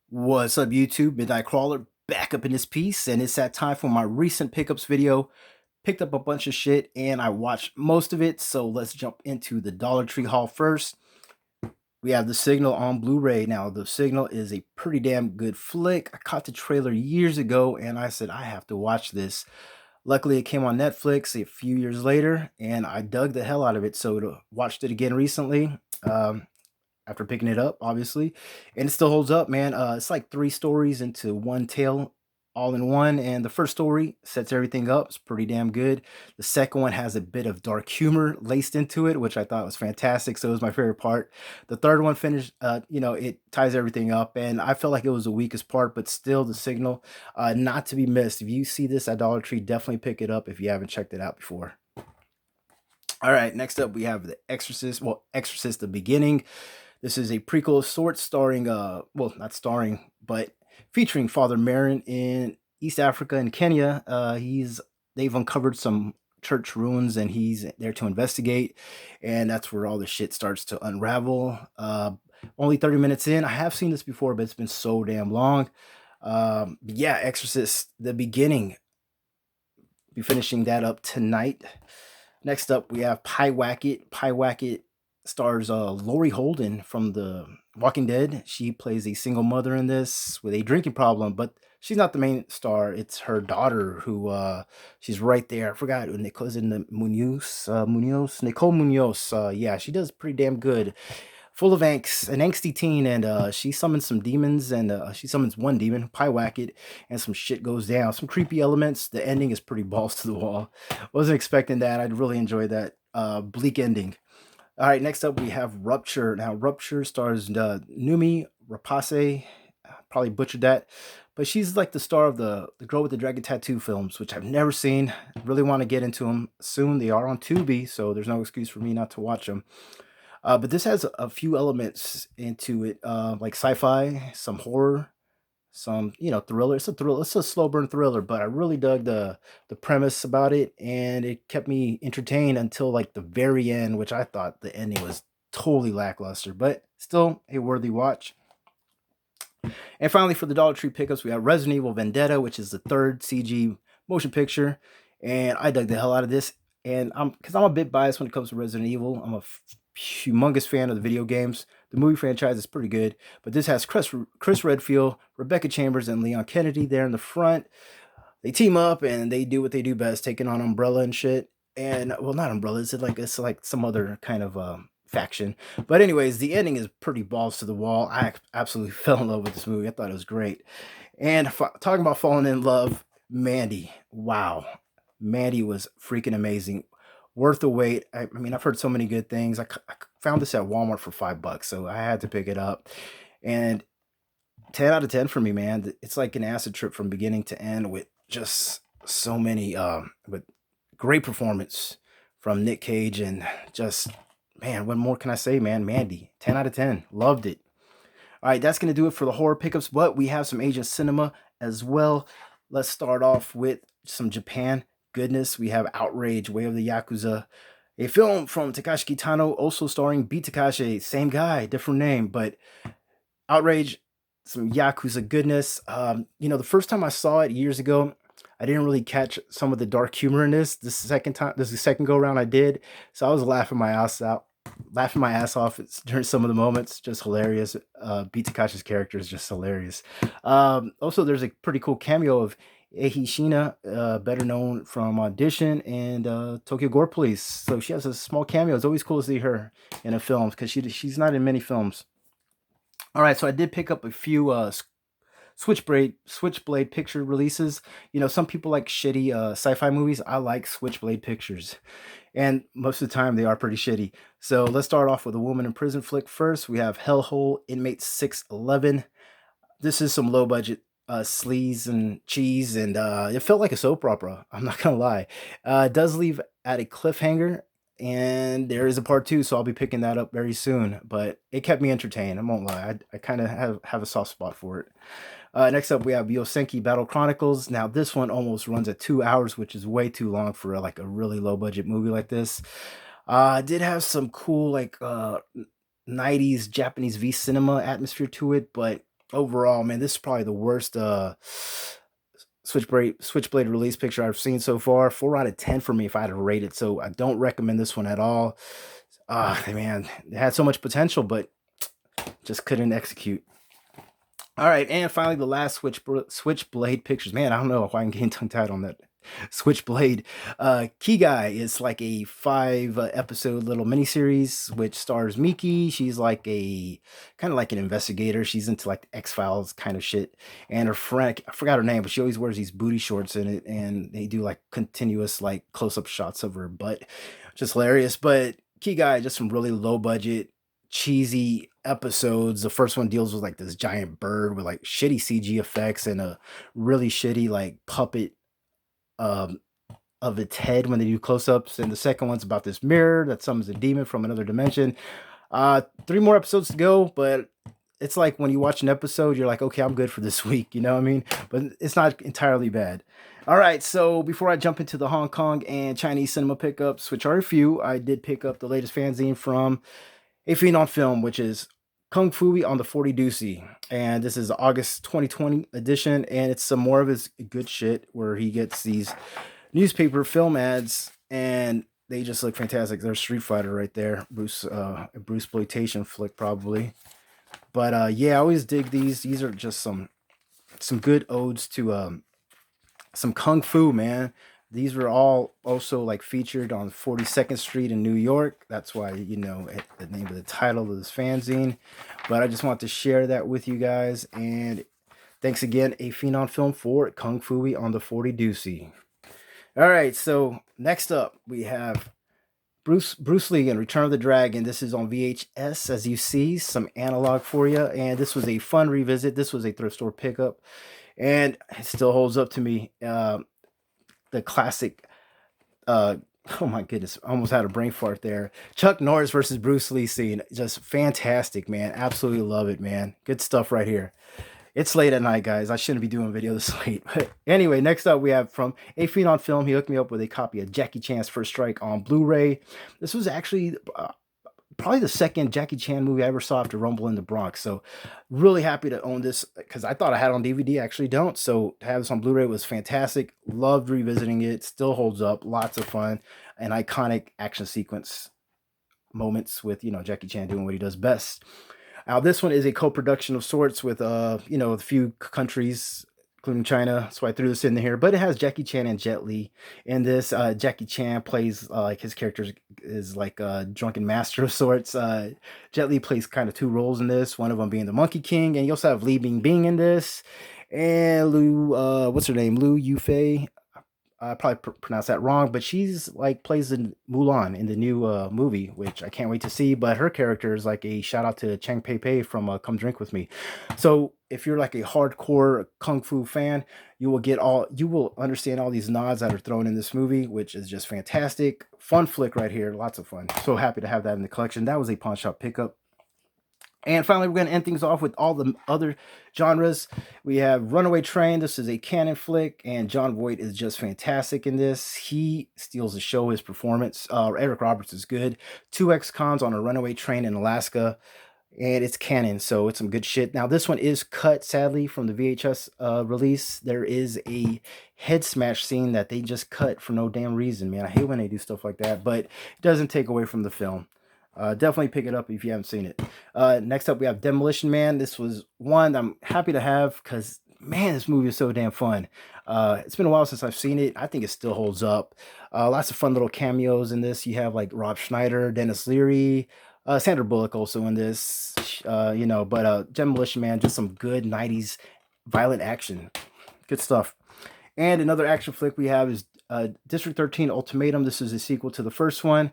What's up, YouTube? Midnitekrawlr back up in this piece, and it's that time for my recent pickups video. Picked up a bunch of shit, and I watched most of it, so let's jump into the Dollar Tree haul first. We have The Signal on Blu-ray. Now, The Signal is a pretty damn good flick. I caught the trailer years ago, and I said, I have to watch this. Luckily, it came on Netflix a few years later, and I dug the hell out of it, so watched it again recently. After picking it up, obviously, and it still holds up, man. It's like three stories into one tale, all in one. And the first story sets everything up. It's pretty damn good. The second one has a bit of dark humor laced into it, which I thought was fantastic. So it was my favorite part. The third one finished, it ties everything up, and I felt like it was the weakest part, but still, The Signal, not to be missed. If you see this at Dollar Tree, definitely pick it up if you haven't checked it out before. All right, next up we have The Exorcist. Well, Exorcist: The Beginning. This is a prequel of sorts starring, well, not starring, but featuring Father Marin in East Africa and Kenya. They've uncovered some church ruins, and he's there to investigate, and that's where all the shit starts to unravel. Only 30 minutes in. I have seen this before, but it's been so damn long. Yeah, Exorcist: The Beginning. Be finishing that up tonight. Next up, we have Pie Wacket. Pie Wacket stars Laurie Holden from The Walking Dead. She plays a single mother in this with a drinking problem, but she's not the main star. It's her daughter who she's right there. I forgot Nicole is in the Munoz, Nicole Munoz. Yeah, she does pretty damn good. Full of angst, an angsty teen, and she summons some demons, and she summons one demon, Pie Wacket, and some shit goes down. Some creepy elements. The ending is pretty balls to the wall. Wasn't expecting that. I'd really enjoy that bleak ending. All right, next up we have Rupture. Now, Rupture stars Numi Rapace. Probably butchered that, but she's like the star of the Girl with the Dragon Tattoo films, which I've never seen. Really want to get into them soon. They are on Tubi, so there's no excuse for me not to watch them. But this has a few elements into it, like sci-fi, some horror, some thriller. It's a thriller. It's a slow burn thriller, but I really dug the premise about it, and it kept me entertained until like the very end, which I thought the ending was totally lackluster, but still a worthy watch. And finally, for the Dollar Tree pickups, we have Resident Evil Vendetta, which is the third CG motion picture, and I dug the hell out of this. And because I'm a bit biased when it comes to Resident Evil, I'm a humongous fan of the video games. The movie franchise is pretty good, but this has Chris Redfield, Rebecca Chambers, and Leon Kennedy there in the front. They team up and they do what they do best, taking on Umbrella and shit. And well, not Umbrella. It's like some other kind of faction. But anyways, the ending is pretty balls to the wall. I absolutely fell in love with this movie. I thought it was great. And talking about falling in love, Mandy. Wow, Mandy was freaking amazing. Worth the wait. I mean, I've heard so many good things. I found this at Walmart for $5, so I had to pick it up. And 10 out of 10 for me, man. It's like an acid trip from beginning to end with just so many, but great performance from Nick Cage, and just, man, what more can I say, man? Mandy, 10 out of 10. Loved it. All right, that's going to do it for the horror pickups, but we have some Asian cinema as well. Let's start off with some Japan goodness. We have Outrage, Way of the Yakuza, a film from Takashi Kitano, also starring Beat Takashi. Same guy, different name, but Outrage, some Yakuza goodness. The first time I saw it years ago, I didn't really catch some of the dark humor in this. This is the second go around I did, so I was laughing my ass off during some of the moments. Just hilarious. Beat Takashi's character is just hilarious. Also, there's a pretty cool cameo of Eiji Shina, better known from Audition and Tokyo Gore Police. So she has a small cameo. It's always cool to see her in a film because she's not in many films. All right, so I did pick up a few Switchblade picture releases. Some people like shitty sci-fi movies. I like Switchblade pictures, and most of the time they are pretty shitty. So let's start off with a woman in prison flick first. We have Hellhole Inmate 611. This is some low budget sleaze and cheese, and it felt like a soap opera. I'm not gonna lie. It does leave at a cliffhanger, and there is a part two, so I'll be picking that up very soon. But it kept me entertained. I won't lie. I kind of have a soft spot for it. Next up, we have Yosenki Battle Chronicles. Now, this one almost runs at 2 hours, which is way too long for like a really low budget movie like this. Did have some cool like 90s Japanese V cinema atmosphere to it, but overall, man, this is probably the worst Switchblade release picture I've seen so far. 4 out of 10 for me if I had to rate it. So I don't recommend this one at all. Man, it had so much potential, but just couldn't execute. All right, and finally the last Switchblade pictures. Man, I don't know if I can get tongue tied on that. Switchblade. Key Guy is like a 5 episode little miniseries which stars Miki. She's like a kind of like an investigator. She's into like the X-Files kind of shit. And her friend, I forgot her name, but she always wears these booty shorts in it, and they do like continuous like close-up shots of her butt. Just hilarious. But Key Guy, just some really low budget, cheesy episodes. The first one deals with like this giant bird with like shitty CG effects and a really shitty like puppet um, of its head when they do close-ups, and the second one's about this mirror that summons a demon from another dimension. 3 more episodes to go, but it's like when you watch an episode, you're like, okay, I'm good for this week, you know what I mean? But it's not entirely bad. All right, so before I jump into the Hong Kong and Chinese cinema pickups, which are a few, I did pick up the latest fanzine from A Fiend on Film, which is Kung Fu on the 40 Doocy. And this is the August 2020 edition, and it's some more of his good shit where he gets these newspaper film ads, and they just look fantastic. There's Street Fighter right there, Bruce exploitation flick probably. But yeah, I always dig these. These are just some good odes to some kung fu, man. These were all also like featured on 42nd Street in New York. That's why, you know, the name of the title of this fanzine. But I just want to share that with you guys. And thanks again, A Fiend on Film, for Kung Fu on the 40 Doocy. All right, so next up we have Bruce Lee and Return of the Dragon. This is on VHS, as you see, some analog for you. And this was a fun revisit. This was a thrift store pickup, and it still holds up to me. The classic, oh my goodness, I almost had a brain fart there. Chuck Norris versus Bruce Lee scene. Just fantastic, man. Absolutely love it, man. Good stuff right here. It's late at night, guys. I shouldn't be doing a video this late. But anyway, next up we have from A Fiend on Film. He hooked me up with a copy of Jackie Chan's First Strike on Blu-ray. This was actually probably the second Jackie Chan movie I ever saw after Rumble in the Bronx. So really happy to own this because I thought I had it on DVD. I actually don't. So to have this on Blu-ray was fantastic. Loved revisiting it. Still holds up. Lots of fun. An iconic action sequence moments with, you know, Jackie Chan doing what he does best. Now, this one is a co-production of sorts with, you know, a few countries, including China. So I threw this in here. But it has Jackie Chan and Jet Li in this. Jackie Chan plays, like, his character is like a drunken master of sorts. Jet Li plays kind of 2 roles in this, one of them being the Monkey King. And you also have Li Bingbing in this. And what's her name? Liu Yufei. I probably pronounced that wrong, but she's like plays in Mulan in the new movie, which I can't wait to see. But her character is like a shout out to Chang Pei Pei from Come Drink with Me. So if you're like a hardcore kung fu fan, you will understand all these nods that are thrown in this movie, which is just fantastic. Fun flick right here, lots of fun. So happy to have that in the collection. That was a pawn shop pickup. And finally, we're going to end things off with all the other genres. We have Runaway Train. This is a canon flick, and Jon Voight is just fantastic in this. He steals the show, his performance. Eric Roberts is good. 2 ex-cons on a runaway train in Alaska, and it's canon, so it's some good shit. Now, this one is cut, sadly, from the VHS release. There is a head smash scene that they just cut for no damn reason, man. I hate when they do stuff like that, but it doesn't take away from the film. Definitely pick it up if you haven't seen it. Next up, we have Demolition Man. This was one I'm happy to have because, man, this movie is so damn fun. It's been a while since I've seen it. I think it still holds up. Lots of fun little cameos in this. You have like Rob Schneider, Dennis Leary, Sandra Bullock also in this. You know, but Demolition Man, just some good 90s violent action. Good stuff. And another action flick we have is District 13 Ultimatum. This is a sequel to the first one.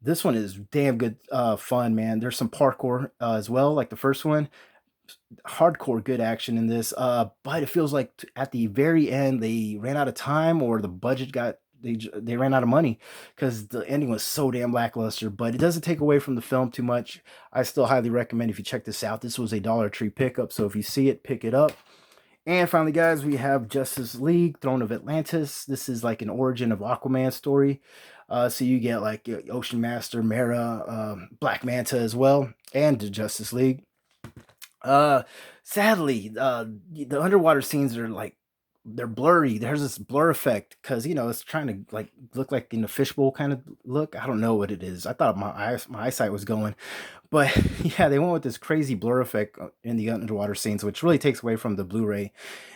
This one is damn good fun, man. There's some parkour as well, like the first one. Hardcore good action in this. But it feels like at the very end, they ran out of time or the budget they ran out of money because the ending was so damn lackluster. But it doesn't take away from the film too much. I still highly recommend if you check this out. This was a Dollar Tree pickup, so if you see it, pick it up. And finally, guys, we have Justice League, Throne of Atlantis. This is like an origin of Aquaman story. So you get like Ocean Master, Mera, Black Manta as well, and the Justice League. Uh, Sadly, the underwater scenes are like they're blurry. There's this blur effect because it's trying to like look like in a fishbowl kind of look. I don't know what it is. I thought my eyesight was going, but yeah, they went with this crazy blur effect in the underwater scenes, which really takes away from the Blu-ray,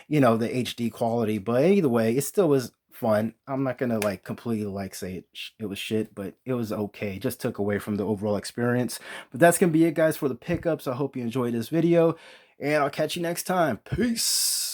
the HD quality. But either way, it still was fun. I'm not gonna like completely like say it was shit, but it was okay. It just took away from the overall experience. But that's gonna be it, guys, for the pickups. I hope you enjoyed this video, and I'll catch you next time. Peace.